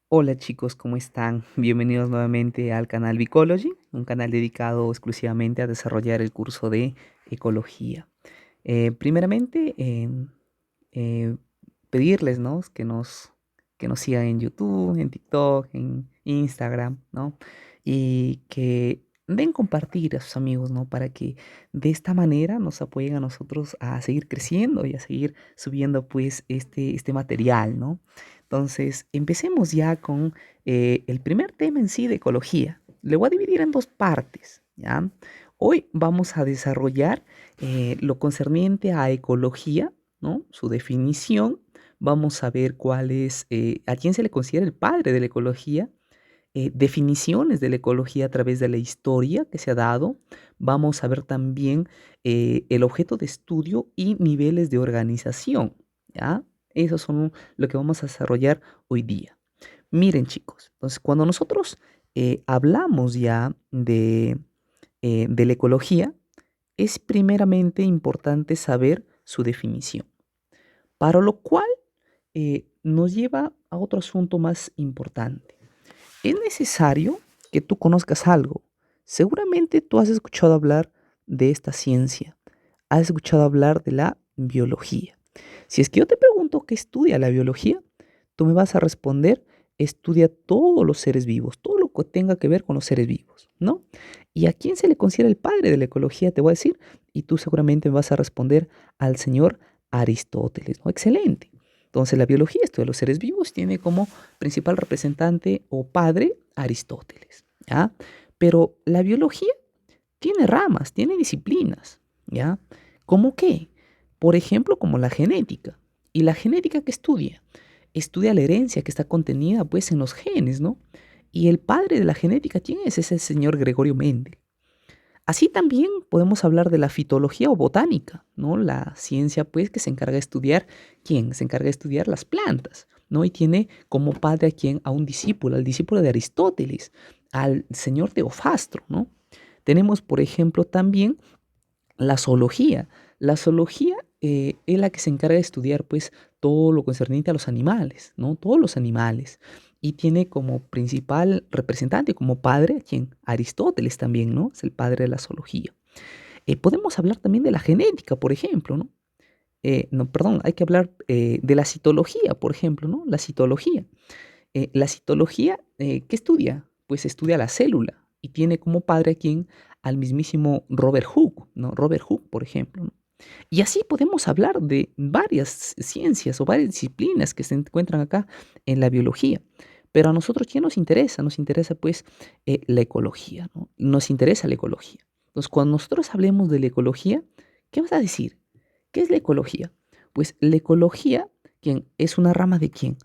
Hola chicos, ¿cómo están? Bienvenidos nuevamente al canal Bicology, un canal dedicado exclusivamente a desarrollar el curso de ecología. Primeramente, eh, pedirles, ¿no? que nos sigan en YouTube, en TikTok, en Instagram, ¿no? Y que den compartir a sus amigos, ¿no? Para que de esta manera nos apoyen a nosotros a seguir creciendo y a seguir subiendo, pues, este material, ¿no? Entonces, empecemos ya con el primer tema en sí de ecología. Le voy a dividir en dos partes, ¿ya? Hoy vamos a desarrollar lo concerniente a ecología, ¿no? Su definición. Vamos a ver cuál es, a quién se le considera el padre de la ecología, definiciones de la ecología a través de la historia que se ha dado. Vamos a ver también el objeto de estudio y niveles de organización, ¿ya? Esos son lo que vamos a desarrollar hoy día. Miren chicos, entonces cuando nosotros hablamos ya de la ecología, es primeramente importante saber su definición, para lo cual nos lleva a otro asunto más importante. Es necesario que tú conozcas algo. Seguramente tú has escuchado hablar de esta ciencia, has escuchado hablar de la biología. Si es que yo te pregunto qué estudia la biología, tú me vas a responder, estudia todos los seres vivos, todo lo que tenga que ver con los seres vivos, ¿no? ¿Y a quién se le considera el padre de la ecología? Te voy a decir, y tú seguramente me vas a responder al señor Aristóteles, ¿no? Excelente. Entonces la biología estudia los seres vivos, tiene como principal representante o padre Aristóteles, ¿ya? Pero la biología tiene ramas, tiene disciplinas, ¿ya? ¿Cómo qué? Por ejemplo, como la genética. ¿Y la genética qué estudia? Estudia la herencia que está contenida pues en los genes, ¿no? Y el padre de la genética, ¿quién es? Es el señor Gregorio Mendel. Así también podemos hablar de la fitología o botánica, ¿no? La ciencia, pues, que se encarga de estudiar, ¿quién? Se encarga de estudiar las plantas, ¿no? Y tiene como padre a quién? A un discípulo, al discípulo de Aristóteles, al señor Teofastro, ¿no? Tenemos, por ejemplo, también la zoología. La zoología es la que se encarga de estudiar, pues, todo lo concerniente a los animales, ¿no? Todos los animales. Y tiene como principal representante, como padre, ¿a quién? Aristóteles también, ¿no? Es el padre de la zoología. Podemos hablar también de la genética, por ejemplo, ¿no? No, perdón, hay que hablar de la citología, por ejemplo, ¿no? La citología, ¿qué estudia? Pues estudia la célula y tiene como padre a quién? Al mismísimo Robert Hooke, ¿no? Robert Hooke, por ejemplo, ¿no? Y así podemos hablar de varias ciencias o varias disciplinas que se encuentran acá en la biología. Pero a nosotros, ¿qué nos interesa? Nos interesa pues la ecología, ¿no? Nos interesa la ecología. Entonces, cuando nosotros hablemos de la ecología, ¿qué vas a decir? ¿Qué es la ecología? Pues la ecología, ¿quién? Es una rama de quién?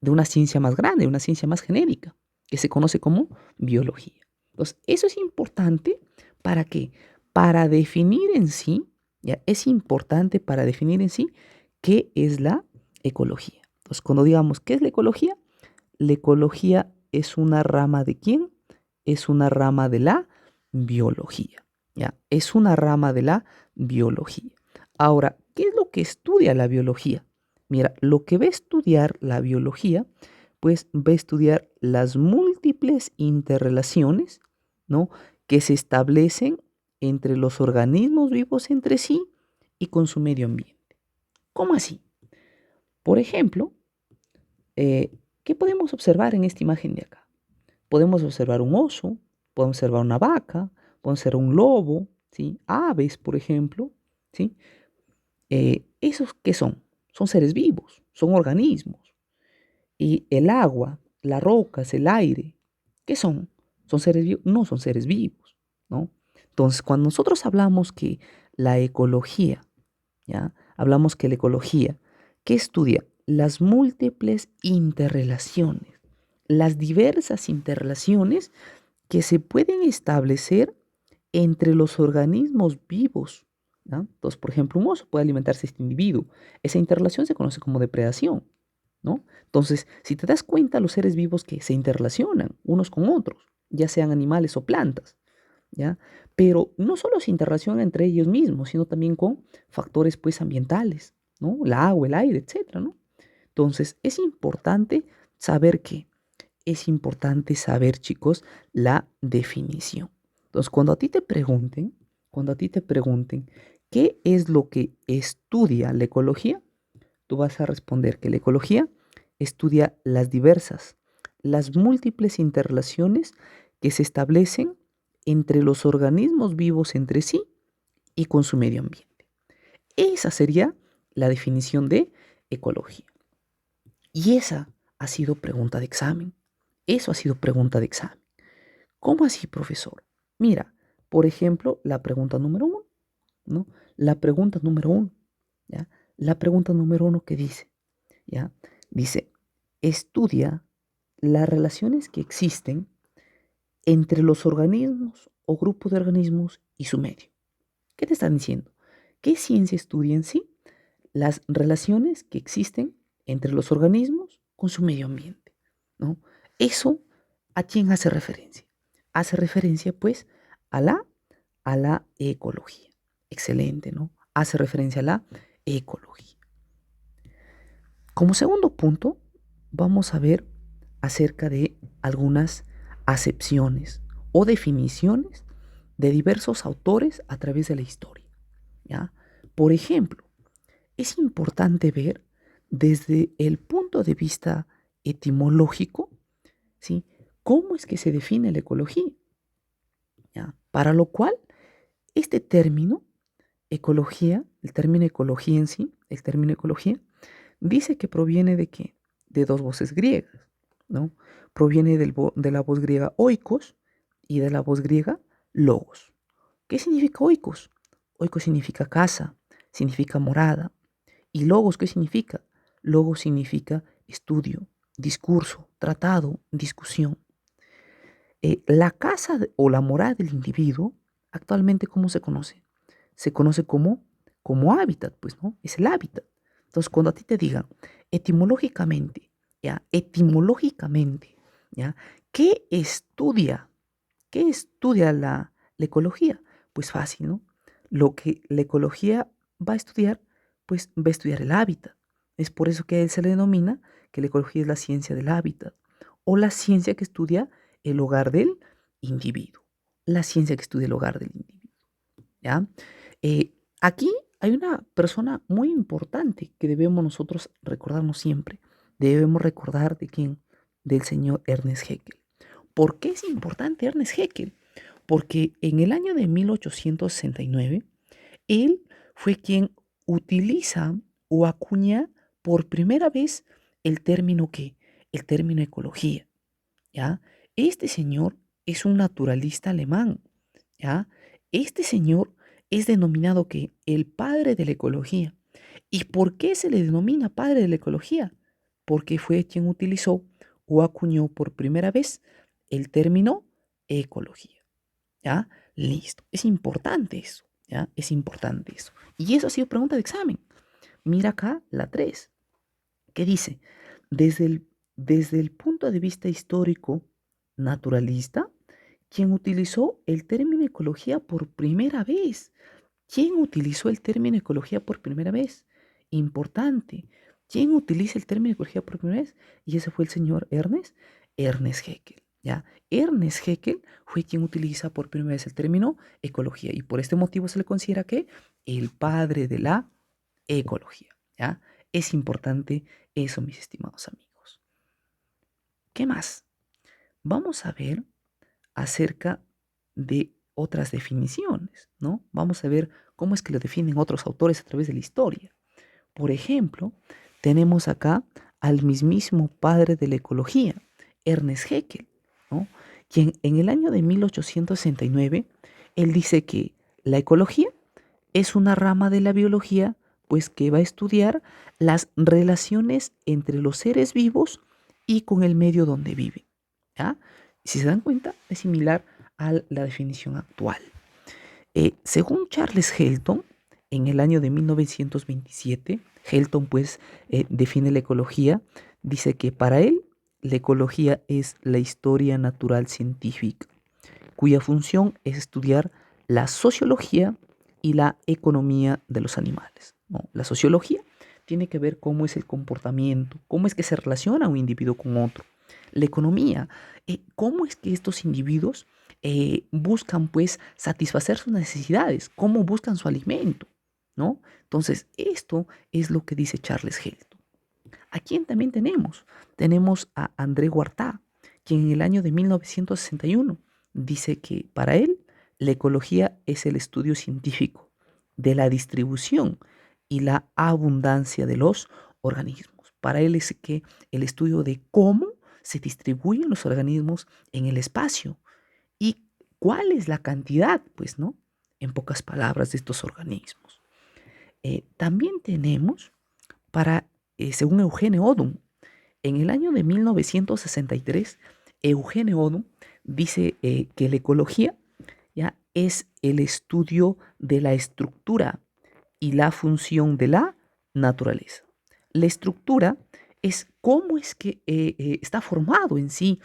De una ciencia más grande, de una ciencia más genérica, que se conoce como biología. Entonces, eso es importante. ¿Para qué? Para definir en sí, ya, es importante para definir en sí qué es la ecología. Entonces, cuando digamos qué es la ecología es una rama de quién? Es una rama de la biología, ¿ya? Es una rama de la biología. Ahora, ¿qué es lo que estudia la biología? Mira, lo que va a estudiar la biología, pues va a estudiar las múltiples interrelaciones, ¿no? Que se establecen entre los organismos vivos entre sí y con su medio ambiente. ¿Cómo así? Por ejemplo, eh, ¿qué podemos observar en esta imagen de acá? Podemos observar un oso, podemos observar una vaca, podemos observar un lobo, ¿sí? Aves, por ejemplo, ¿sí? ¿Esos qué son? Son seres vivos, son organismos. Y el agua, las rocas, el aire, ¿qué son? ¿Son seres vivos? No son seres vivos, ¿no? Entonces, cuando nosotros hablamos que la ecología, ¿ya? Hablamos que la ecología, ¿qué estudia? Las múltiples interrelaciones, las diversas interrelaciones que se pueden establecer entre los organismos vivos, ¿no? Entonces, por ejemplo, un oso puede alimentarse de este individuo. Esa interrelación se conoce como depredación, ¿no? Entonces, si te das cuenta, los seres vivos que se interrelacionan unos con otros, ya sean animales o plantas, ¿ya? Pero no solo se interrelacionan entre ellos mismos, sino también con factores, pues, ambientales, ¿no? El agua, el aire, etcétera, ¿no? Entonces, es importante saber que es importante saber, chicos, la definición. Entonces, cuando a ti te pregunten qué es lo que estudia la ecología, tú vas a responder que la ecología estudia las múltiples interrelaciones que se establecen entre los organismos vivos entre sí y con su medio ambiente. Esa sería la definición de ecología. Y esa ha sido pregunta de examen. Eso ha sido pregunta de examen. ¿Cómo así, profesor? Mira, por ejemplo, la pregunta número uno, ¿no? La pregunta número uno, ¿ya? La pregunta número uno que dice, ¿ya? Dice, estudia las relaciones que existen entre los organismos o grupos de organismos y su medio. ¿Qué te están diciendo? ¿Qué ciencia estudia en sí? Las relaciones que existen entre los organismos con su medio ambiente, ¿no? Eso, ¿a quién hace referencia? Hace referencia, pues, a la, a la ecología. Excelente, ¿no? Hace referencia a la ecología. Como segundo punto, vamos a ver acerca de algunas acepciones o definiciones de diversos autores a través de la historia, ¿ya? Por ejemplo, es importante ver desde el punto de vista etimológico, ¿sí? ¿Cómo es que se define la ecología? ¿Ya? Para lo cual, este término, ecología, el término ecología en sí, el término ecología, dice que proviene de qué? De dos voces griegas, ¿no? Proviene de la voz griega oikos y de la voz griega logos. ¿Qué significa oikos? Oikos significa casa, significa morada. ¿Y logos qué significa? Logos significa estudio, discurso, tratado, discusión. La casa o la morada del individuo, actualmente, ¿cómo se conoce? Se conoce como hábitat, pues, ¿no? Es el hábitat. Entonces, cuando a ti te digan etimológicamente, ¿ya? Etimológicamente, ¿ya? ¿Qué estudia? ¿Qué estudia la ecología? Pues fácil, ¿no? Lo que la ecología va a estudiar, pues va a estudiar el hábitat. Es por eso que se le denomina que la ecología es la ciencia del hábitat o la ciencia que estudia el hogar del individuo. La ciencia que estudia el hogar del individuo, ¿ya? Aquí hay una persona muy importante que debemos nosotros recordarnos siempre. Debemos recordar de quién, del señor Ernest Haeckel. ¿Por qué es importante Ernest Haeckel? Porque en el año de 1869, él fue quien utiliza o acuña por primera vez el término ¿qué? El término ecología, ¿ya? Este señor es un naturalista alemán, ¿ya? Este señor es denominado ¿qué? El padre de la ecología. ¿Y por qué se le denomina padre de la ecología? Porque fue quien utilizó o acuñó por primera vez el término ecología, ¿ya? Listo. Es importante eso, ¿ya? Es importante eso. Y eso ha sido pregunta de examen. Mira acá la 3, que dice, desde el, desde el punto de vista histórico naturalista, quien utilizó el término ecología por primera vez. ¿Quién utilizó el término ecología por primera vez? Importante. ¿Quién utiliza el término ecología por primera vez? Y ese fue el señor Ernest Haeckel. ¿Ya? Ernest Haeckel fue quien utiliza por primera vez el término ecología y por este motivo se le considera que el padre de la ecología. ¿Ya? Es importante eso, mis estimados amigos. ¿Qué más? Vamos a ver acerca de otras definiciones, ¿no? Vamos a ver cómo es que lo definen otros autores a través de la historia. Por ejemplo, tenemos acá al mismísimo padre de la ecología, Ernest Haeckel, ¿no? Quien en el año de 1869, él dice que la ecología es una rama de la biología, pues que va a estudiar las relaciones entre los seres vivos y con el medio donde viven, ¿ya? Si se dan cuenta, es similar a la definición actual. Según Charles Helton, en el año de 1927, Helton pues define la ecología, dice que para él la ecología es la historia natural científica, cuya función es estudiar la sociología y la economía de los animales, ¿no? La sociología tiene que ver cómo es el comportamiento, cómo es que se relaciona un individuo con otro. La economía, cómo es que estos individuos buscan pues satisfacer sus necesidades, cómo buscan su alimento, ¿no? Entonces, esto es lo que dice Charles Hilton. ¿A quién también tenemos? Tenemos a André Guattari, quien en el año de 1961 dice que para él la ecología es el estudio científico de la distribución y la abundancia de los organismos. Para él es que el estudio de cómo se distribuyen los organismos en el espacio y cuál es la cantidad, pues, ¿no? En pocas palabras, de estos organismos. También tenemos según Eugene Odum, en el año de 1963, Eugene Odum dice que la ecología ya es el estudio de la estructura y la función de la naturaleza. La estructura es cómo es que está formado en sí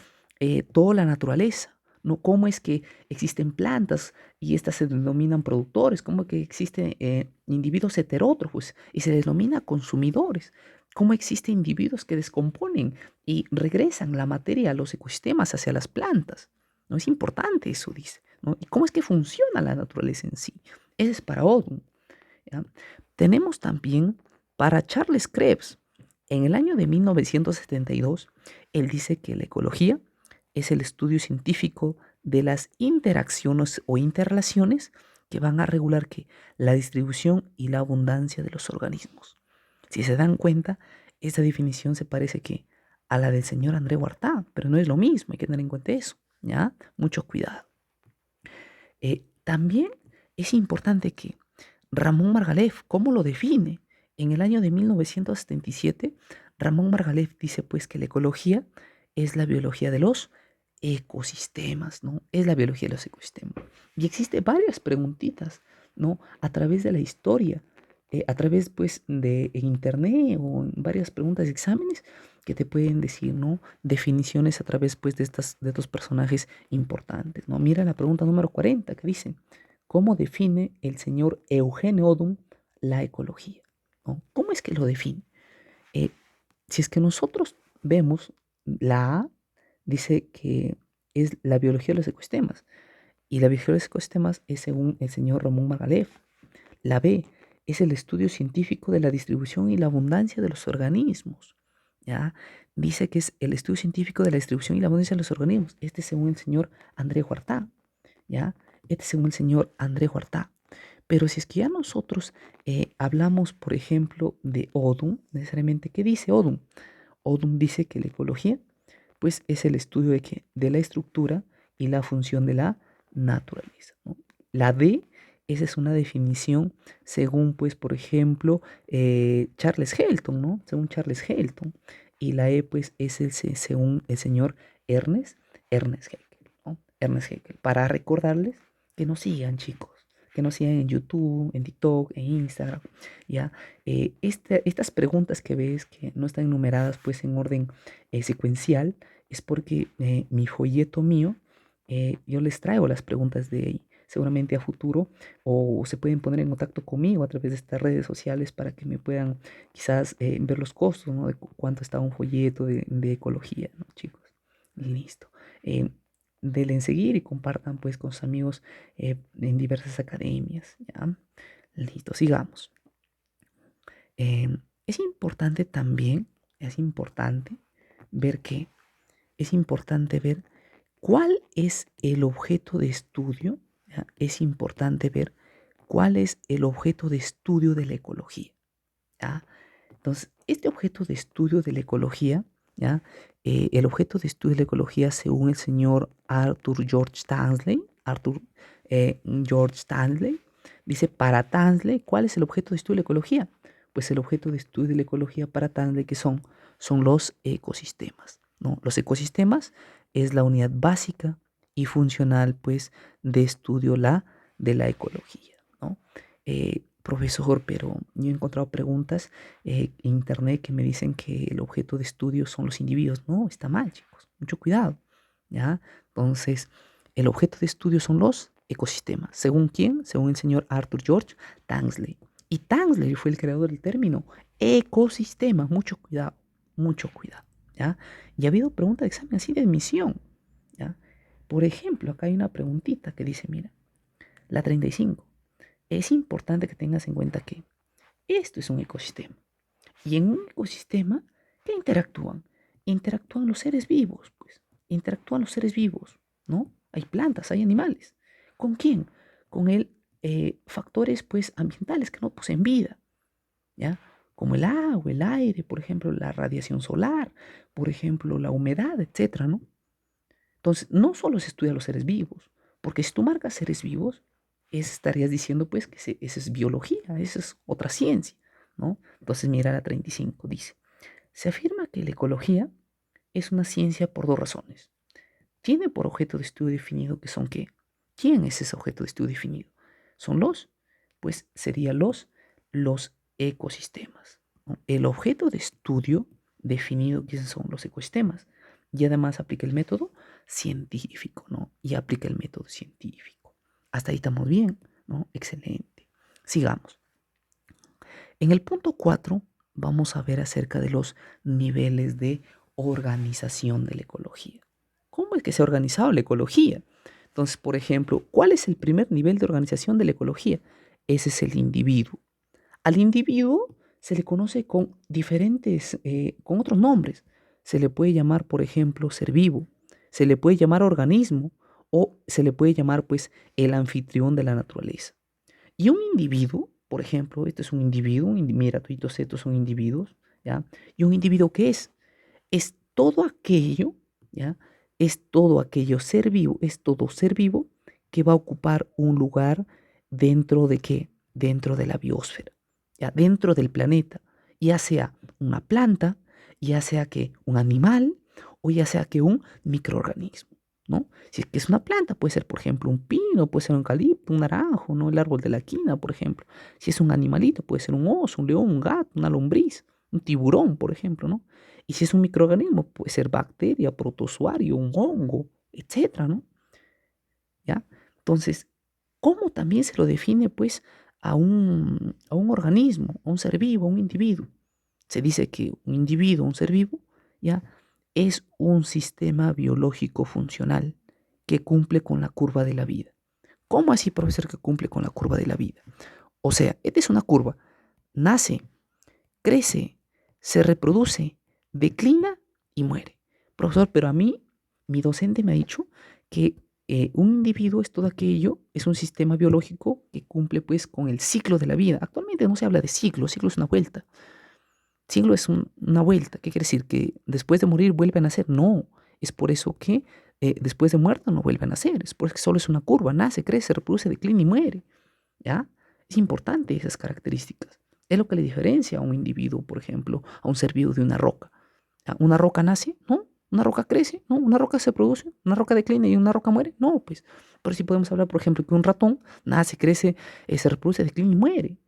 toda la naturaleza, ¿no? Cómo es que existen plantas y estas se denominan productores, cómo que existen individuos heterótrofos y se denomina consumidores, cómo existen individuos que descomponen y regresan la materia a los ecosistemas hacia las plantas. ¿No? Es importante eso, dice. ¿No? ¿Y cómo es que funciona la naturaleza en sí? Ese es para Odum. ¿Ya? Tenemos también para Charles Krebs. En el año de 1972, él dice que la ecología es el estudio científico de las interacciones o interrelaciones que van a regular la distribución y la abundancia de los organismos. Si se dan cuenta, esta definición se parece a la del señor André Guattari, pero no es lo mismo, hay que tener en cuenta eso, ¿ya? Mucho cuidado. También es importante que Ramón Margalef, ¿cómo lo define? En el año de 1977, Ramón Margalef dice pues que la ecología es la biología de los ecosistemas, ¿no? Es la biología de los ecosistemas. Y existe varias preguntitas, ¿no? A través de la historia, a través pues de internet o en varias preguntas y exámenes que te pueden decir, ¿no? Definiciones a través pues de estos personajes importantes, ¿no? Mira la pregunta número 40 que dice, ¿cómo define el señor Eugene Odum la ecología? ¿No? ¿Cómo es que lo define? Eh, si es que nosotros vemos la A, dice que es la biología de los ecosistemas, y la biología de los ecosistemas es según el señor Ramón Margalef. La B es el estudio científico de la distribución y la abundancia de los organismos. ¿Ya? Dice que es el estudio científico de la distribución y la abundancia de los organismos. Este según el señor André Guattari. ¿Ya? Este según el señor André Guattari. Pero si es que ya nosotros hablamos, por ejemplo, de Odum, necesariamente, ¿qué dice Odum? Odum dice que la ecología, pues, es el estudio de la estructura y la función de la naturaleza, ¿no? La D, esa es una definición según, pues, por ejemplo, Charles Hilton, ¿no? Según Charles Hilton. Y la E, pues, es según el señor Ernest Haeckel, ¿no? Ernest Haeckel. Para recordarles que nos sigan, chicos, que nos sigan en YouTube, en TikTok, en Instagram, ¿ya? Estas preguntas que ves que no están numeradas, pues, en orden secuencial, es porque mi folleto mío, yo les traigo las preguntas de ahí. Seguramente a futuro, o se pueden poner en contacto conmigo a través de estas redes sociales para que me puedan quizás ver los costos, ¿no? De cuánto está un folleto de ecología, ¿no, chicos? Listo. Eh, Denle en seguir y compartan pues con sus amigos en diversas academias, ¿ya? Listo, sigamos. Es importante también, es importante ver que, es importante ver cuál es el objeto de estudio, ¿ya? Es importante ver cuál es el objeto de estudio de la ecología, ¿ya? Entonces, este objeto de estudio de la ecología, ¿ya? El objeto de estudio de la ecología, según el señor George Tansley, dice para Tansley, ¿cuál es el objeto de estudio de la ecología? Pues el objeto de estudio de la ecología para Tansley, son los ecosistemas, ¿no? Los ecosistemas es la unidad básica y funcional, pues, de estudio de la ecología, ¿no? Profesor, pero yo he encontrado preguntas en internet que me dicen que el objeto de estudio son los individuos. No, está mal, chicos. Mucho cuidado, ¿ya? Entonces, el objeto de estudio son los ecosistemas. ¿Según quién? Según el señor Arthur George Tansley. Y Tansley fue el creador del término ecosistema. Mucho cuidado, ¿ya? Y ha habido preguntas de examen así de admisión, ¿ya? Por ejemplo, acá hay una preguntita que dice, mira, la 35. Es importante que tengas en cuenta que esto es un ecosistema. Y en un ecosistema, ¿qué interactúan? Interactúan los seres vivos, pues. Interactúan los seres vivos, ¿no? Hay plantas, hay animales. ¿Con quién? Con el factores, pues, ambientales que no poseen vida, ¿ya? Como el agua, el aire, por ejemplo, la radiación solar, por ejemplo, la humedad, etcétera, ¿no? Entonces, no solo se estudia los seres vivos, porque si tú marcas seres vivos, estarías diciendo pues que esa es biología, esa es otra ciencia, ¿no? Entonces, mira la 35, dice, se afirma que la ecología es una ciencia por dos razones. Tiene por objeto de estudio definido que son qué. ¿Quién es ese objeto de estudio definido? Son pues serían los ecosistemas, ¿no? El objeto de estudio definido que son los ecosistemas. Y además aplica el método científico, ¿no? Y aplica el método científico. Hasta ahí estamos bien, ¿no? Excelente. Sigamos. En el punto 4 vamos a ver acerca de los niveles de organización de la ecología. ¿Cómo es que se ha organizado la ecología? Entonces, por ejemplo, ¿cuál es el primer nivel de organización de la ecología? Ese es el individuo. Al individuo se le conoce con con otros nombres. Se le puede llamar, por ejemplo, ser vivo, se le puede llamar organismo o se le puede llamar, pues, el anfitrión de la naturaleza. Y un individuo, por ejemplo, este es un individuo, mira, todos estos son individuos, ¿ya? ¿Y un individuo qué es? Es todo aquello, ¿ya? Es todo aquello ser vivo, es todo ser vivo que va a ocupar un lugar dentro de qué? Dentro de la biosfera, ¿ya? Dentro del planeta, ya sea una planta, ya sea que un animal o ya sea que un microorganismo, ¿no? Si es que es una planta, puede ser, por ejemplo, un pino, puede ser un eucalipto, un naranjo, ¿no? El árbol de la quina, por ejemplo. Si es un animalito, puede ser un oso, un león, un gato, una lombriz, un tiburón, por ejemplo, ¿no? Y si es un microorganismo, puede ser bacteria, protozoario, un hongo, etcétera, ¿no? ¿Ya? Entonces, ¿cómo también se lo define, pues, a un organismo, a un ser vivo, a un individuo? Se dice que un individuo, un ser vivo, ¿ya? Es un sistema biológico funcional que cumple con la curva de la vida. ¿Cómo así, profesor, que cumple con la curva de la vida? O sea, esta es una curva. Nace, crece, se reproduce, declina y muere. Profesor, pero a mí, mi docente me ha dicho que un individuo es todo aquello, es un sistema biológico que cumple pues con el ciclo de la vida. Actualmente no se habla de ciclo es una vuelta. Ciclo es una vuelta. ¿Qué quiere decir? ¿Que después de morir vuelve a nacer? No, es por eso que después de muerto no vuelve a nacer. Es por eso que solo es una curva, nace, crece, reproduce, declina y muere. ¿Ya? Es importante esas características. Es lo que le diferencia a un individuo, por ejemplo, a un ser vivo de una roca. ¿Ya? ¿Una roca nace? No. ¿Una roca crece? No. ¿Una roca se produce? ¿Una roca declina y una roca muere? No, pues. Pero sí podemos hablar, por ejemplo, que un ratón nace, crece, se reproduce, declina y muere.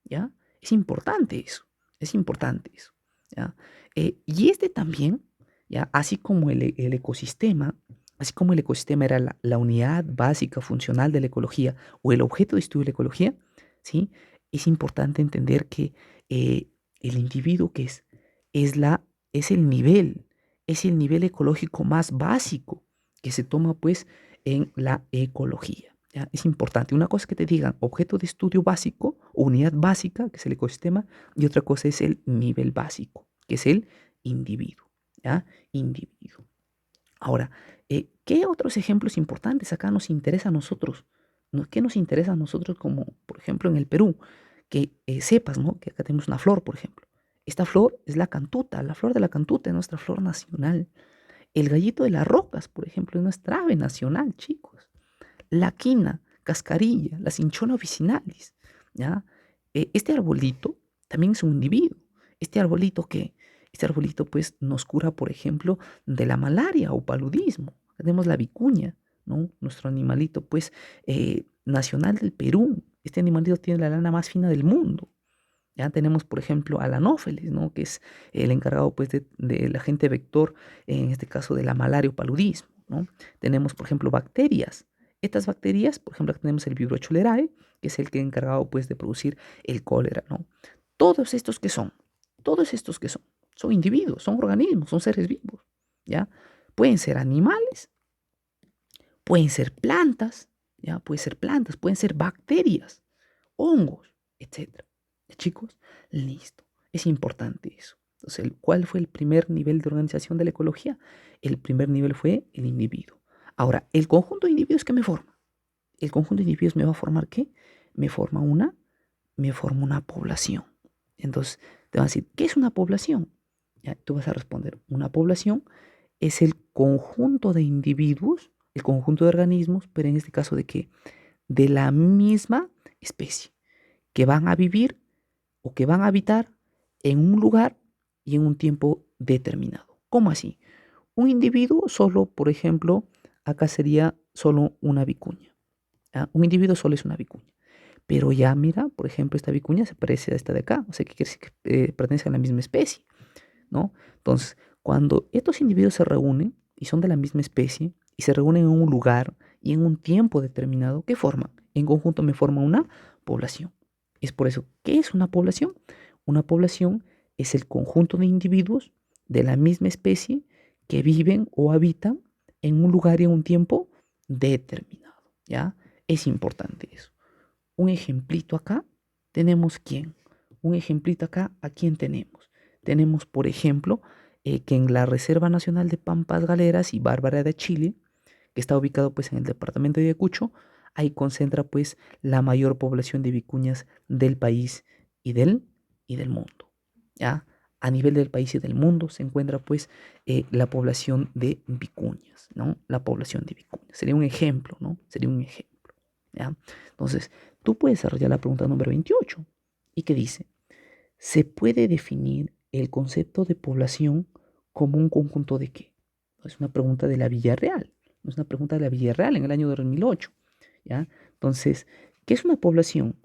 ¿Ya? Es importante eso. Es importante eso. ¿Ya? Y este también, ¿ya? Así como el ecosistema era la unidad básica funcional de la ecología o el objeto de estudio de la ecología, ¿sí? Es importante entender que eh, el individuo que es, la, es el nivel ecológico más básico que se toma pues en la ecología. ¿Ya? Es importante. Una cosa es que te digan objeto de estudio básico, unidad básica, que es el ecosistema, y otra cosa es el nivel básico, que es el individuo. ¿Ya? Individuo. Ahora, ¿qué otros ejemplos importantes acá nos interesa a nosotros? ¿Qué nos interesa a nosotros como, por ejemplo, en el Perú? Que sepas, ¿no? Que acá tenemos una flor, por ejemplo. Esta flor es la cantuta, la flor de la cantuta es nuestra flor nacional. El gallito de las rocas, por ejemplo, es nuestra ave nacional, chicos. La quina, cascarilla, la cinchona officinalis, ¿ya? Este arbolito también es un individuo. Este arbolito que, este arbolito pues nos cura, por ejemplo, de la malaria o paludismo. Tenemos la vicuña, ¿no? Nuestro animalito pues nacional del Perú. Este animalito tiene la lana más fina del mundo. Ya tenemos, por ejemplo, al Anófeles, ¿no? Que es el encargado pues, del agente vector, en este caso de la malaria o paludismo, ¿no? Tenemos, por ejemplo, bacterias. Estas bacterias, por ejemplo, tenemos el Vibrio cholerae, que es el que es encargado pues, de producir el cólera, ¿no? Todos estos que son, todos estos que son. son individuos, son organismos, son seres vivos, ¿ya? Pueden ser animales, pueden ser plantas, ¿ya? Pueden ser bacterias, hongos, etcétera. Chicos, listo. Es importante eso. Entonces, ¿cuál fue el primer nivel de organización de la ecología? El primer nivel fue el individuo. Ahora, el conjunto de individuos que me forma. El conjunto de individuos me va a formar ¿qué? Me forma una población. Entonces, te van a decir, ¿qué es una población? Ya, tú vas a responder, una población es el conjunto de individuos, el conjunto de organismos, pero en este caso de qué? De la misma especie, que van a vivir o que van a habitar en un lugar y en un tiempo determinado. ¿Cómo así? Un individuo solo, por ejemplo, acá sería solo una vicuña. ¿Ya? Un individuo solo es una vicuña. Pero ya mira, por ejemplo, esta vicuña se parece a esta de acá. O sea, que quiere decir que pertenece a la misma especie, ¿no? Entonces, cuando estos individuos se reúnen y son de la misma especie y se reúnen en un lugar y en un tiempo determinado, ¿qué forman? En conjunto me forma una población. Es por eso, ¿qué es una población? Una población es el conjunto de individuos de la misma especie que viven o habitan en un lugar y en un tiempo determinado, ¿ya? Es importante eso. Un ejemplito acá, tenemos quién. Un ejemplito acá, ¿a quién tenemos? Tenemos, por ejemplo, que en la Reserva Nacional de Pampas Galeras y Bárbara de Chile, que está ubicado pues en el departamento de Ayacucho, ahí concentra pues la mayor población de vicuñas del país y del mundo. ¿Ya? A nivel del país y del mundo se encuentra pues la población de vicuñas, ¿no? La población de vicuñas. Sería un ejemplo, ¿no? Sería un ejemplo, ¿ya? Entonces, tú puedes desarrollar la pregunta número 28. ¿Y qué dice? ¿Se puede definir el concepto de población como un conjunto de qué? Es una pregunta de la Villarreal. Es una pregunta de la Villarreal en el año 2008. ¿Ya? Entonces, ¿qué es una población?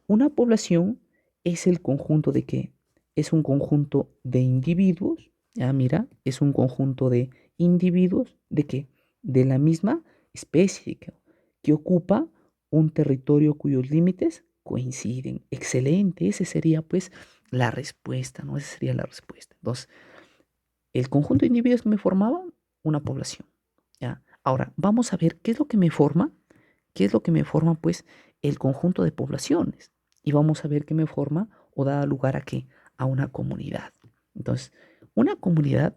Una población es el conjunto de qué? Es un conjunto de individuos. Ya, mira, es un conjunto de individuos de qué? De la misma especie que ocupa un territorio cuyos límites coinciden. Excelente, ese sería pues la respuesta, ¿no? Esa sería la respuesta. Entonces, el conjunto de individuos que me formaban una población, ¿ya? Ahora, vamos a ver qué es lo que me forma, qué es lo que me forma, pues, el conjunto de poblaciones. Y vamos a ver qué me forma o da lugar a qué, a una comunidad. Entonces, una comunidad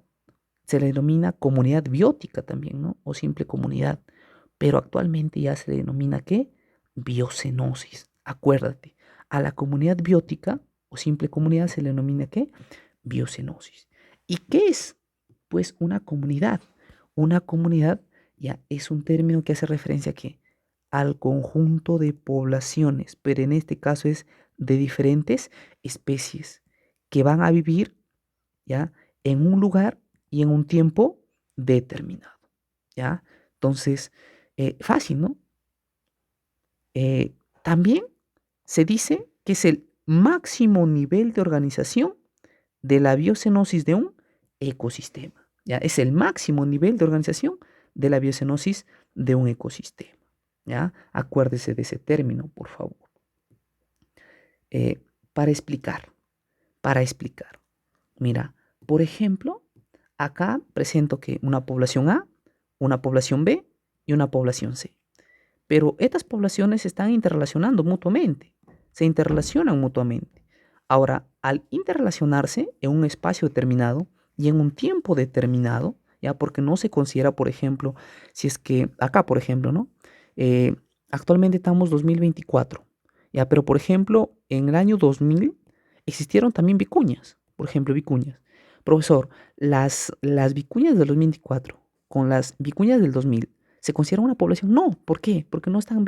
se le denomina comunidad biótica también, ¿no? O simple comunidad. Pero actualmente ya se le denomina ¿qué? Biocenosis. Acuérdate, a la comunidad biótica o simple comunidad se le denomina ¿qué? Biocenosis. ¿Y qué es? Pues una comunidad. Una comunidad ya es un término que hace referencia a qué? Al conjunto de poblaciones, pero en este caso es de diferentes especies que van a vivir ya en un lugar y en un tiempo determinado, ¿ya? Entonces, fácil, ¿no? También se dice que es el máximo nivel de organización de la biocenosis de un ecosistema, ¿ya? Es el máximo nivel de organización de la biocenosis de un ecosistema, ¿ya? Acuérdese de ese término, por favor. Eh, para explicar, para explicar. Mira, por ejemplo, acá presento que una población A, una población B y una población C. Pero estas poblaciones se están interrelacionando mutuamente, se interrelacionan mutuamente. Ahora, al interrelacionarse en un espacio determinado y en un tiempo determinado, ya porque no se considera, por ejemplo, si es que acá, por ejemplo, ¿no? Eh, Actualmente estamos 2024, ya, pero por ejemplo, en el año 2000 existieron también vicuñas, por ejemplo, vicuñas. Profesor, las vicuñas del 2024 con las vicuñas del 2000 ¿se considera una población? No. ¿Por qué? Porque no están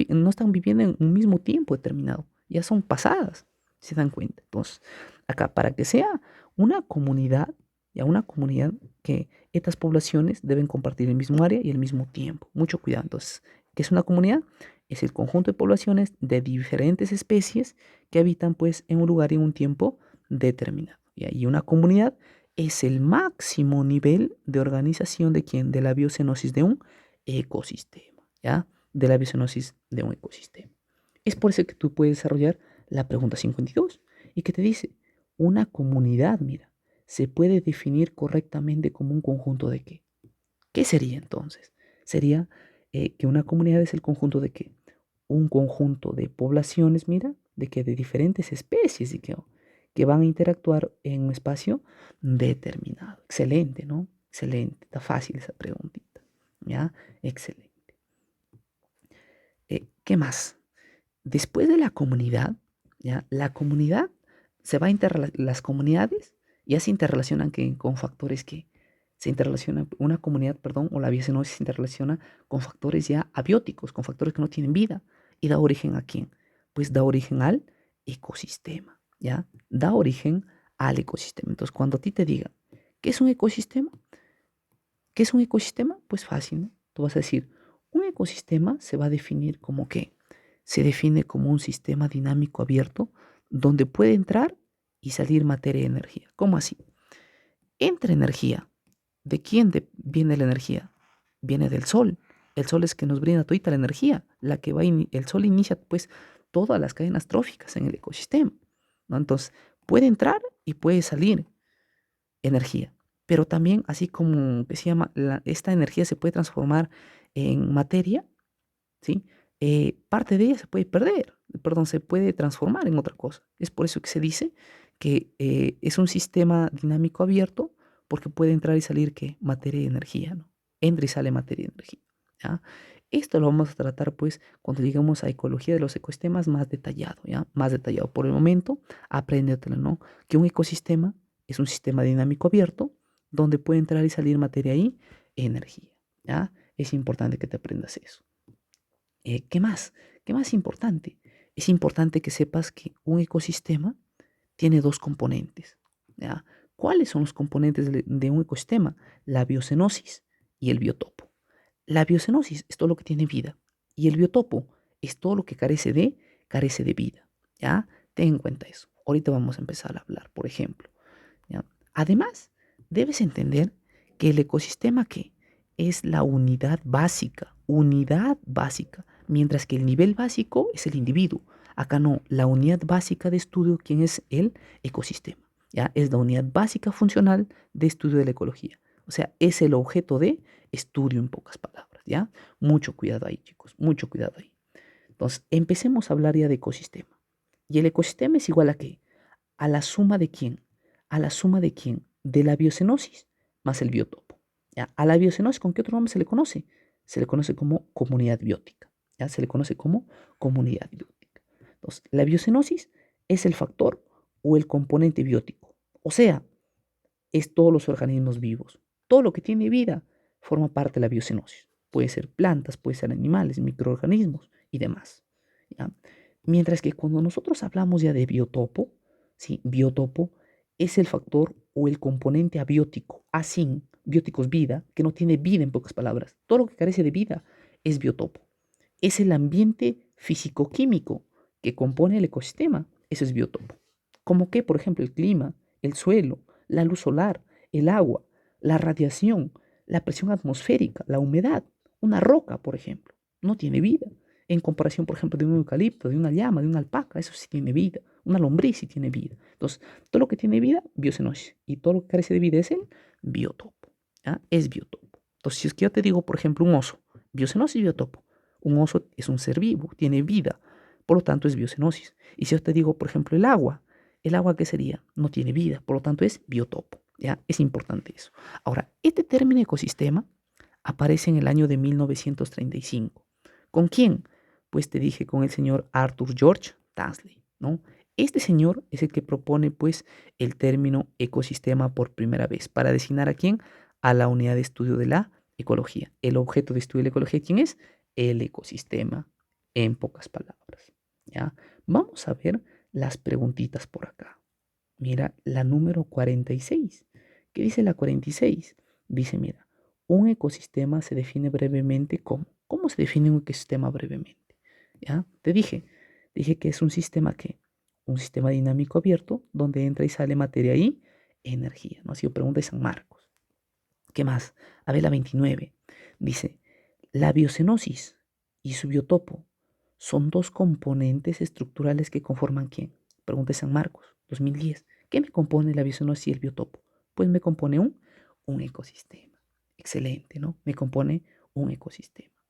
viviendo en un mismo tiempo determinado. Ya son pasadas, si se dan cuenta. Entonces, acá, para que sea una comunidad, ya una comunidad que estas poblaciones deben compartir el mismo área y el mismo tiempo. Mucho cuidado. Entonces, ¿qué es una comunidad? Es el conjunto de poblaciones de diferentes especies que habitan pues en un lugar y en un tiempo determinado. Y una comunidad es el máximo nivel de organización de quién? De la biocenosis de un ecosistema, ¿ya? De la biocenosis de un ecosistema. Es por eso que tú puedes desarrollar la pregunta 52 y que te dice, una comunidad, mira, se puede definir correctamente como un conjunto de qué. ¿Qué sería entonces? Sería que una comunidad es el conjunto de qué. Un conjunto de poblaciones, mira, de diferentes especies y que van a interactuar en un espacio determinado. Excelente, ¿no? Excelente. Está fácil esa preguntita. ¿Ya? Excelente. ¿Qué más? Después de la comunidad, ¿ya? La comunidad se va a las comunidades ya se interrelacionan con factores que se interrelacionan, una comunidad, perdón, o la biocenosis se interrelaciona con factores ya abióticos, con factores que no tienen vida. ¿Y da origen a quién? Pues da origen al ecosistema, ¿ya? Da origen al ecosistema. Entonces, cuando a ti te digan, ¿qué es un ecosistema? ¿Qué es un ecosistema? Pues fácil, ¿no? Tú vas a decir, un ecosistema se va a definir como qué. Se define como un sistema dinámico abierto donde puede entrar y salir materia y energía. ¿Cómo así? Entra energía. ¿De quién viene la energía? Viene del sol. El sol es que nos brinda toda la energía. El sol inicia pues todas las cadenas tróficas en el ecosistema, ¿no? Entonces, puede entrar y puede salir energía. Pero también, así como que se llama, esta energía se puede transformar en materia, ¿sí? Parte de ella se puede perder, perdón, se puede transformar en otra cosa. Es por eso que se dice que es un sistema dinámico abierto porque puede entrar y salir ¿qué? Materia y energía, ¿no? Entra y sale materia y energía, ¿ya? Esto lo vamos a tratar pues cuando lleguemos a ecología de los ecosistemas más detallado, ¿ya? Más detallado. Por el momento, apréndetelo, ¿no? Que un ecosistema es un sistema dinámico abierto donde puede entrar y salir materia y energía, ¿ya? Es importante que te aprendas eso. ¿Qué más? ¿Qué más importante? Es importante que sepas que un ecosistema tiene dos componentes, ¿ya? ¿Cuáles son los componentes de un ecosistema? La biocenosis y el biotopo. La biocenosis es todo lo que tiene vida y el biotopo es todo lo que carece de vida, ¿ya? Ten en cuenta eso. Ahorita vamos a empezar a hablar, por ejemplo, ¿ya? Además, debes entender que el ecosistema que es la unidad básica, mientras que el nivel básico es el individuo. Acá no, la unidad básica de estudio, ¿quién es el ecosistema? ¿Ya? Es la unidad básica funcional de estudio de la ecología. O sea, es el objeto de estudio en pocas palabras, ¿ya? Mucho cuidado ahí, chicos, mucho cuidado ahí. Entonces, empecemos a hablar ya de ecosistema. ¿Y el ecosistema es igual a qué? ¿A la suma de quién? ¿A la suma de quién? De la biocenosis más el biotopo. ¿Ya? A la biocenosis, ¿con qué otro nombre se le conoce? Se le conoce como comunidad biótica. ¿Ya? Se le conoce como comunidad biótica. Entonces, la biocenosis es el factor o el componente biótico. O sea, es todos los organismos vivos. Todo lo que tiene vida forma parte de la biocenosis. Puede ser plantas, puede ser animales, microorganismos y demás, ¿ya? Mientras que cuando nosotros hablamos ya de biotopo, ¿sí? Biotopo es el factor o el componente abiótico, asín, biótico es vida, que no tiene vida en pocas palabras. Todo lo que carece de vida es biotopo. Es el ambiente físico-químico que compone el ecosistema. Eso es biotopo. Como que, por ejemplo, el clima, el suelo, la luz solar, el agua, la radiación, la presión atmosférica, la humedad. Una roca, por ejemplo, no tiene vida. En comparación, por ejemplo, de un eucalipto, de una llama, de una alpaca, eso sí tiene vida. Una lombriz sí tiene vida. Entonces, todo lo que tiene vida, biocenosis. Y todo lo que carece de vida es el biotopo. ¿Ya? Es biotopo. Entonces, si es que yo te digo, por ejemplo, un oso, biocenosis y biotopo. Un oso es un ser vivo, tiene vida, por lo tanto es biocenosis. Y si yo te digo, por ejemplo, ¿el agua qué sería? No tiene vida, por lo tanto es biotopo. ¿Ya? Es importante eso. Ahora, este término ecosistema aparece en el año de 1935. ¿Con quién? Pues te dije con el señor Arthur George Tansley, ¿no? Este señor es el que propone pues el término ecosistema por primera vez para designar a quién, a la unidad de estudio de la ecología. El objeto de estudio de la ecología, ¿quién es? El ecosistema, en pocas palabras, ¿ya? Vamos a ver las preguntitas por acá. Mira la número 46. ¿Qué dice la 46? Dice, mira, un ecosistema se define brevemente como. ¿Cómo se define un ecosistema brevemente? ¿Ya? Dije que es un sistema que, un sistema dinámico abierto donde entra y sale materia y energía, ¿no? Ha sido pregunta de San Marcos. ¿Qué más? A ver, la 29. Dice, la biocenosis y su biotopo son dos componentes estructurales que conforman ¿quién? Pregunta de San Marcos, 2010. ¿Qué me compone la biocenosis y el biotopo? Pues me compone un ecosistema. Excelente, ¿no? Me compone un ecosistema.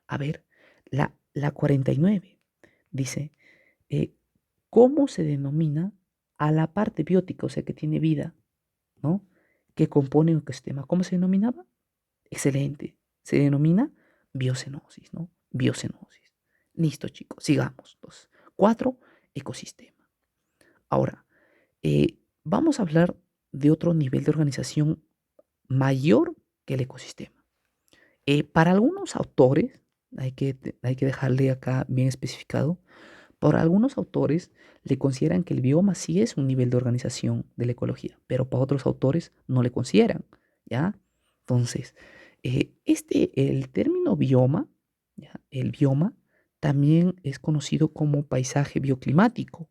A ver, la 49 dice, eh, ¿cómo se denomina a la parte biótica, o sea, que tiene vida, ¿no? Que compone un ecosistema? ¿Cómo se denominaba? Excelente. Se denomina biocenosis, ¿no? Biocenosis. Listo, chicos. Sigamos. 4, ecosistema. Ahora, vamos a hablar de otro nivel de organización mayor que el ecosistema. Para algunos autores, hay que dejarle acá bien especificado, para algunos autores le consideran que el bioma sí es un nivel de organización de la ecología, pero para otros autores no le consideran, ¿ya? Entonces, el término bioma, ¿ya? El bioma también es conocido como paisaje bioclimático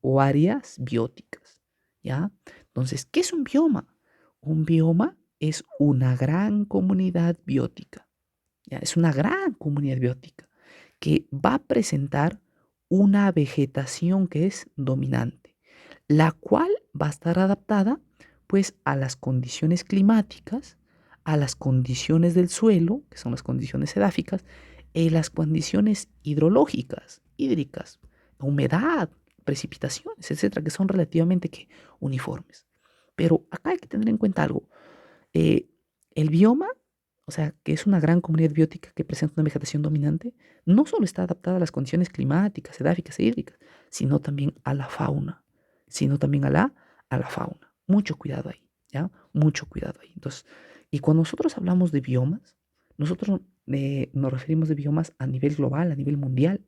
o áreas bióticas, ¿ya? Entonces, ¿qué es un bioma? Un bioma es una gran comunidad biótica, ¿ya? Es una gran comunidad biótica que va a presentar una vegetación que es dominante, la cual va a estar adaptada pues a las condiciones climáticas, a las condiciones del suelo, que son las condiciones edáficas, y las condiciones hidrológicas, hídricas, humedad, precipitaciones, etcétera, que son relativamente uniformes. Pero acá hay que tener en cuenta algo. Eh, el bioma, o sea, que es una gran comunidad biótica que presenta una vegetación dominante, no solo está adaptada a las condiciones climáticas, edáficas e hídricas, sino también a la fauna, sino también a la fauna. Mucho cuidado ahí, ¿ya? Mucho cuidado ahí. Entonces, y cuando nosotros hablamos de biomas, nosotros nos referimos de biomas a nivel global, a nivel mundial.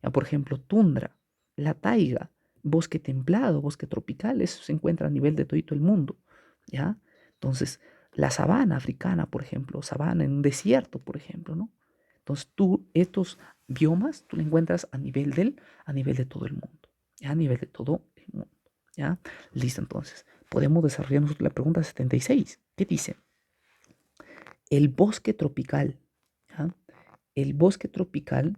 ¿Ya? Por ejemplo, tundra, la taiga, bosque templado, bosque tropical, eso se encuentra a nivel de todo el mundo, ¿ya? Entonces, la sabana africana, por ejemplo, sabana en un desierto, por ejemplo, ¿no? Entonces estos biomas, tú lo encuentras a nivel de todo el mundo, ¿ya? A nivel de todo el mundo, ¿ya? Listo, entonces, podemos desarrollar nosotros la pregunta 76. ¿Qué dice? El bosque tropical, ¿ya? El bosque tropical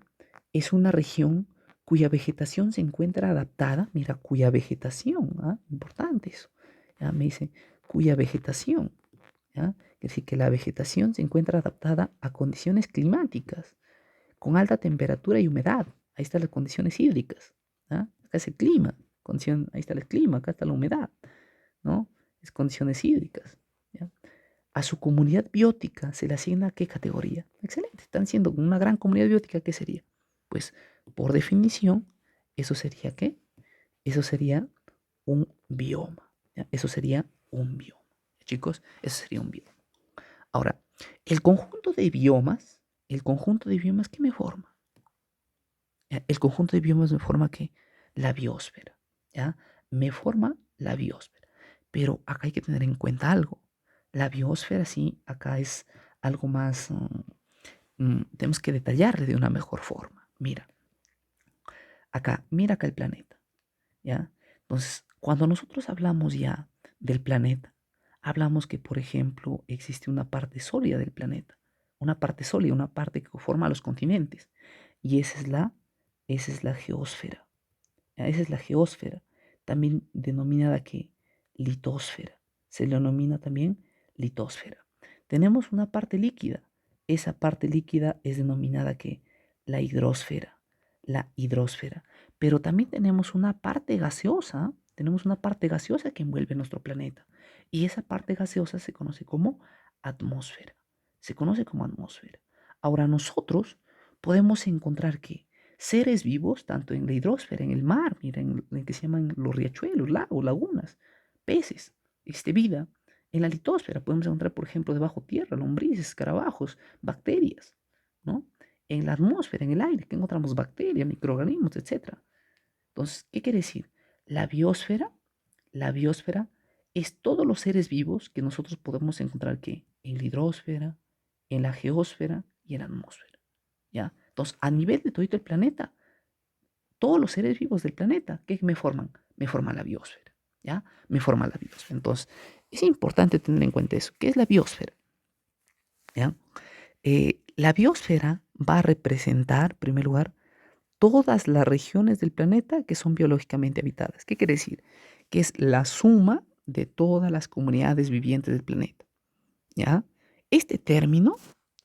es una región cuya vegetación se encuentra adaptada, mira, cuya vegetación, ¿ah? Importante eso, ¿ya? Me dice, cuya vegetación, ¿ya? Es decir, que la vegetación se encuentra adaptada a condiciones climáticas, con alta temperatura y humedad. Ahí están las condiciones hídricas, ¿ya? Acá es el clima, ahí está el clima, acá está la humedad, ¿no? Es condiciones hídricas, ¿ya? A su comunidad biótica se le asigna ¿qué categoría? Excelente, están siendo una gran comunidad biótica, ¿qué sería? Pues, por definición, ¿eso sería qué? Eso sería un bioma, ¿ya? Eso sería un bioma. Chicos, eso sería un bioma. Ahora, el conjunto de biomas, ¿qué me forma? El conjunto de biomas me forma que la biosfera, ¿ya? Me forma la biosfera. Pero acá hay que tener en cuenta algo. La biosfera, sí, acá es algo más, tenemos que detallarle de una mejor forma. Mira acá el planeta, ¿ya? Entonces, cuando nosotros hablamos ya del planeta, hablamos que, por ejemplo, existe una parte sólida del planeta, una parte sólida, una parte que forma los continentes, y esa es la geósfera, ¿ya? Esa es la geósfera, también denominada que litosfera, se le denomina también litosfera. Tenemos una parte líquida, esa parte líquida es denominada que la hidrosfera, pero también tenemos una parte gaseosa que envuelve nuestro planeta. Y esa parte gaseosa se conoce como atmósfera. Se conoce como atmósfera. Ahora nosotros podemos encontrar que seres vivos, tanto en la hidrosfera, en el mar, mira, en que se llaman los riachuelos, lagos, lagunas, peces, existe vida. En la litosfera podemos encontrar, por ejemplo, debajo tierra, lombrices, escarabajos, bacterias, ¿no? En la atmósfera, en el aire, que encontramos bacterias, microorganismos, etcétera. Entonces, ¿qué quiere decir? La biosfera, la biosfera es todos los seres vivos que nosotros podemos encontrar que en la hidrosfera, en la geósfera y en la atmósfera, ¿ya? Entonces, a nivel de todo el planeta, todos los seres vivos del planeta, ¿qué me forman? Me forma la biosfera, ¿ya? Me forma la biosfera. Entonces, es importante tener en cuenta eso. ¿Qué es la biosfera? ¿Ya? La biosfera va a representar, en primer lugar, todas las regiones del planeta que son biológicamente habitadas. ¿Qué quiere decir? Que es la suma de todas las comunidades vivientes del planeta, ¿ya? Este término,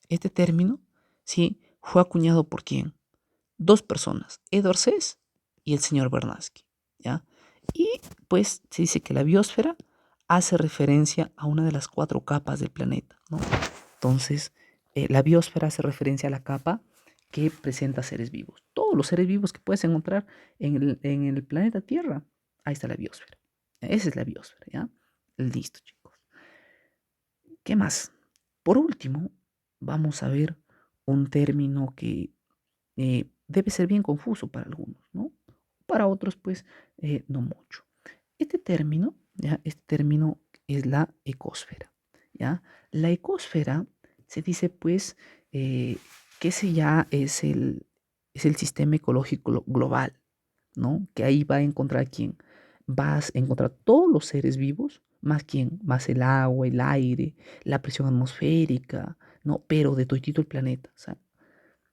este término, sí, fue acuñado por quién? Dos personas, Edward Sess y el señor Bernatsky, ¿ya? Y pues se dice que la biosfera hace referencia a una de las cuatro capas del planeta, ¿no? Entonces, la biosfera hace referencia a la capa que presenta seres vivos. Todos los seres vivos que puedes encontrar en el planeta Tierra, ahí está la biosfera. Esa es la biosfera, ¿ya? Listo, chicos. ¿Qué más? Por último, vamos a ver un término que debe ser bien confuso para algunos, ¿no? Para otros, pues, no mucho. Este término, ¿ya? Este término es la ecosfera, ¿ya? La ecosfera se dice, pues, eh, que ese ya es el sistema ecológico global, ¿no? Que ahí va a encontrar quién. Vas a encontrar todos los seres vivos, más quién, más el agua, el aire, la presión atmosférica, ¿no? Pero de todito el planeta, ¿sabes?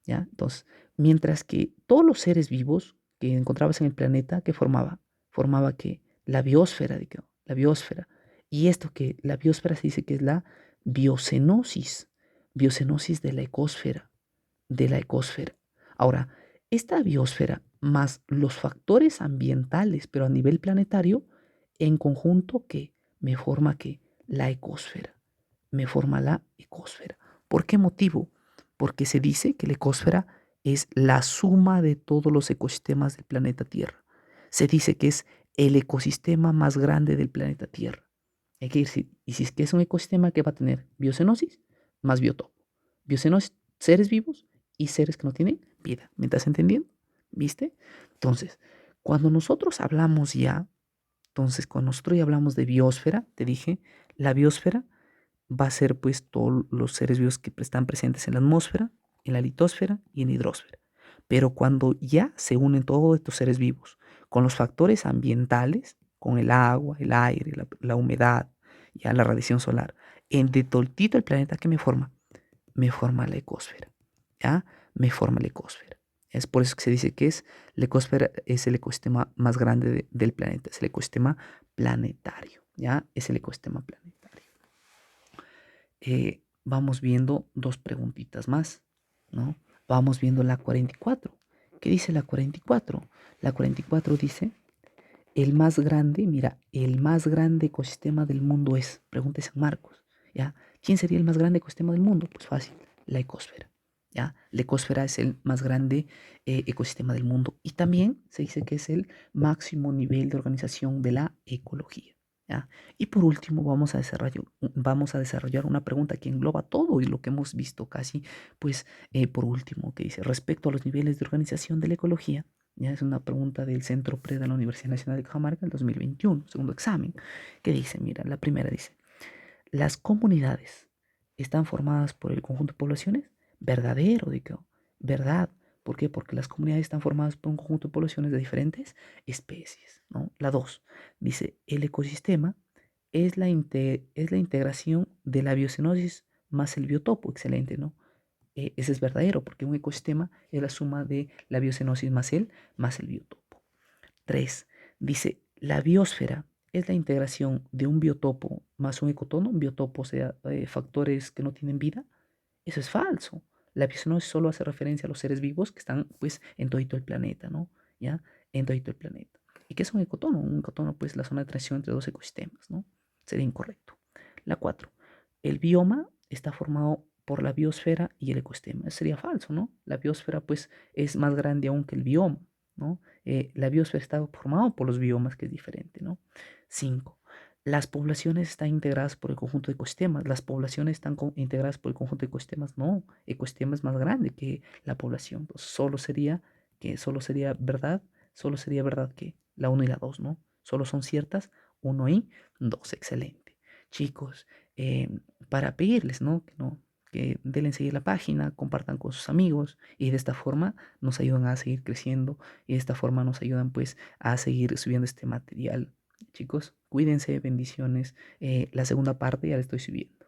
¿Ya? Entonces, mientras que todos los seres vivos que encontrabas en el planeta, ¿qué formaba? Formaba que la biosfera, digamos, la biosfera. Y esto que la biosfera se dice que es la biocenosis, biocenosis de la ecosfera. Ahora, esta biosfera más los factores ambientales, pero a nivel planetario, en conjunto que me forma que la ecosfera, me forma la ecosfera. ¿Por qué motivo? Porque se dice que la ecosfera es la suma de todos los ecosistemas del planeta Tierra. Se dice que es el ecosistema más grande del planeta Tierra. Hay que decir, y si es que es un ecosistema que va a tener biocenosis, más biotopo. Biocenosis, seres vivos y seres que no tienen vida. ¿Me estás entendiendo? ¿Viste? Entonces, cuando nosotros hablamos ya, cuando nosotros ya hablamos de biosfera, te dije, la biosfera va a ser pues todos los seres vivos que están presentes en la atmósfera, en la litosfera y en la hidrosfera. Pero cuando ya se unen todos estos seres vivos con los factores ambientales, con el agua, el aire, la humedad, ya la radiación solar, en de toltito el planeta que me forma la ecosfera, ¿ya? Me forma la ecosfera. Es por eso que se dice que es la ecosfera es el ecosistema más grande del planeta, es el ecosistema planetario, ¿ya? Es el ecosistema planetario. Vamos viendo dos preguntitas más, ¿no? Vamos viendo la 44. ¿Qué dice la 44? La 44 dice, el más grande, mira, el más grande ecosistema del mundo es, pregunta San Marcos, ¿ya? ¿Quién sería el más grande ecosistema del mundo? Pues fácil, la ecosfera, ¿ya? La ecosfera es el más grande ecosistema del mundo y también se dice que es el máximo nivel de organización de la ecología, ¿ya? Y por último vamos a desarrollar una pregunta que engloba todo y lo que hemos visto casi, pues por último, que dice, respecto a los niveles de organización de la ecología, ya es una pregunta del Centro PRE de la Universidad Nacional de Cajamarca del 2021, segundo examen, que dice, mira, la primera dice, ¿las comunidades están formadas por el conjunto de poblaciones? Verdadero, digo, verdad. ¿Por qué? Porque las comunidades están formadas por un conjunto de poblaciones de diferentes especies, ¿no? La 2 dice, el ecosistema es la integración de la biocenosis más el biotopo, excelente, ¿no? Ese es verdadero, porque un ecosistema es la suma de la biocenosis más el biotopo. 3. Dice, la biosfera es la integración de un biotopo más un ecotono, un biotopo, o sea, factores que no tienen vida. Eso es falso. La biocenosis solo hace referencia a los seres vivos que están, pues, en todo el planeta, ¿no? ¿Ya? En todo el planeta. ¿Y qué es un ecotono? Un ecotono, pues, la zona de transición entre dos ecosistemas, ¿no? Sería incorrecto. La 4. El bioma está formado por la biosfera y el ecosistema. Eso sería falso, ¿no? La biosfera, pues, es más grande aún que el bioma, ¿no? La biosfera está formada por los biomas, que es diferente, ¿no? 5. Las poblaciones están integradas por el conjunto de ecosistemas. Las poblaciones están integradas por el conjunto de ecosistemas. No, ecosistema es más grande que la población. Entonces, solo sería verdad que la uno y la 2, ¿no? Solo son ciertas 1 y 2. Excelente. Chicos, para pedirles, ¿no? Que denle seguir la página, compartan con sus amigos y de esta forma nos ayudan a seguir creciendo y de esta forma nos ayudan pues a seguir subiendo este material. Chicos, cuídense, bendiciones. La segunda parte ya la estoy subiendo.